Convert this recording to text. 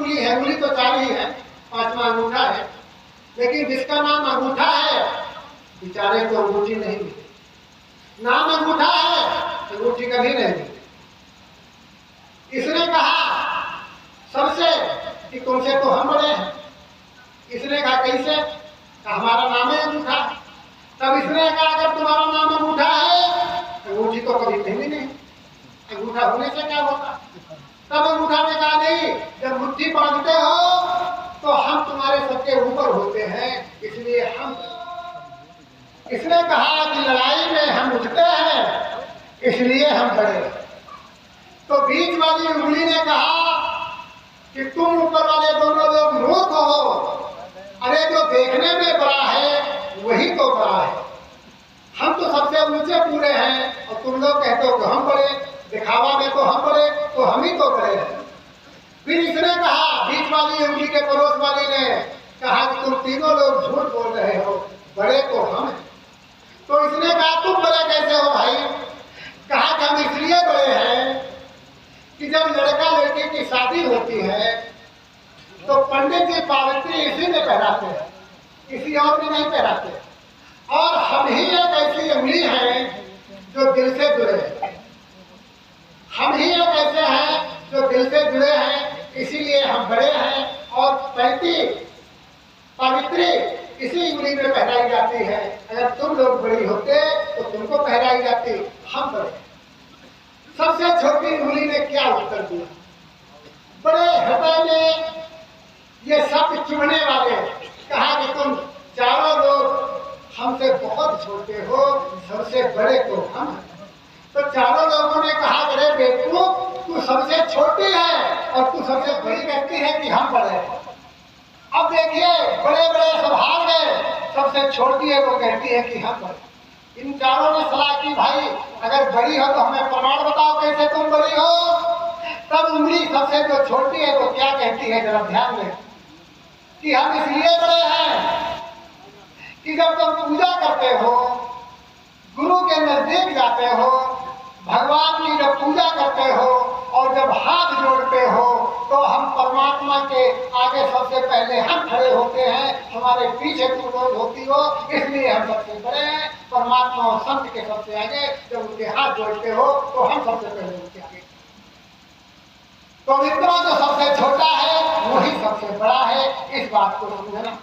उंगली है, उंगली तो 4 ही है, 5वां अंगूठा है, लेकिन जिसका नाम अंगूठा है बेचारे को अंगूठी नहीं मिली। नाम अंगूठा है, अंगूठी कभी नहीं मिली। इसने कहा सबसे कि तुमसे तो हम बड़े हैं। इसने कहा कैसे? हमारा नाम है अंगूठा। तब इसने कहा अगर तुम्हारा नाम अंगूठा है, अंगूठी तो कभी पहनी नहीं, अंगूठा होने से क्या होता? तब अंगूठा ने कहा नहीं, जब मुट्ठी बांधते हो तो हम तुम्हारे सबके ऊपर होते हैं, इसलिए हम। इसने कहा कि लड़ाई में हम उठते हैं, इसलिए हम बड़े। तो बीच वाली उंगली ने कहा कि तुम ऊपर वाले दोनों लोग मूर्ख हो, अरे जो देखने में बड़ा है वही तो बड़ा है। हम तो सबसे ऊंचे पूरे हैं और तुम लोग कहते हो कि हम बड़े, दिखावा में तो हम बड़े, तो हम ही तो बड़े हैं। फिर इसने कहा, बीच वाली उंगली के पड़ोस वाली ने कहा कि तुम तीनों लोग झूठ बोल रहे हो, बड़े तो हम हैं। तो इसने कहा तुम बड़े कैसे हो भाई? कहा कि हम इसलिए बड़े हैं कि जब लड़का लड़की की शादी होती है तो पंडित जी पावती इसी में पहनाते हैं, किसी और में नहीं पहनाते। और हम ही एक ऐसी उंगली है जो दिल से जुड़े हैं, हम ही एक ऐसे हैं जो दिल से जुड़े हैं, इसीलिए हम बड़े हैं। और पैंती पवित्री इसी उंगली में पहनाई जाती है। अगर तुम लोग बड़ी होते तो तुमको पहनाई जाती, हम बड़े। सबसे छोटी उंगली ने क्या उत्तर दिया? बड़े हृदय में ये शब्द चुभने वाले, कहा कि तुम चारों लोग हमसे बहुत छोटे हो, सबसे बड़े तो हम हैं। तो चारों लोगों ने कहा अरे बेवकूफ, तू सबसे छोटी है और तू सबसे बड़ी कहती है कि हम बड़े हैं। अब देखिए बड़े बड़े स्वभाव में सबसे छोटी है वो कहती है कि हम बड़े। इन चारों ने सलाह की भाई अगर बड़ी हो तो हमें प्रमाण बताओ कैसे तुम बड़ी हो। तब उंगली सबसे जो छोटी है वो क्या कहती है, जरा ध्यान दें कि हम इसलिए बड़े हैं कि जब तुम पूजा करते हो, गुरु के नजदीक जाते हो, भगवान की जब पूजा करते हो और जब हाथ जोड़ते हो तो हम परमात्मा के आगे सबसे पहले हम खड़े होते हैं, हमारे पीछे तुम लोग होती हो, इसलिए हम सबसे बड़े हैं। परमात्मा और संत के सबसे आगे जब उनके हाथ जोड़ते हो तो हम सबसे पहले उनके आगे। तो मित्रों जो सबसे छोटा है वही सबसे बड़ा है, इस बात को समझना।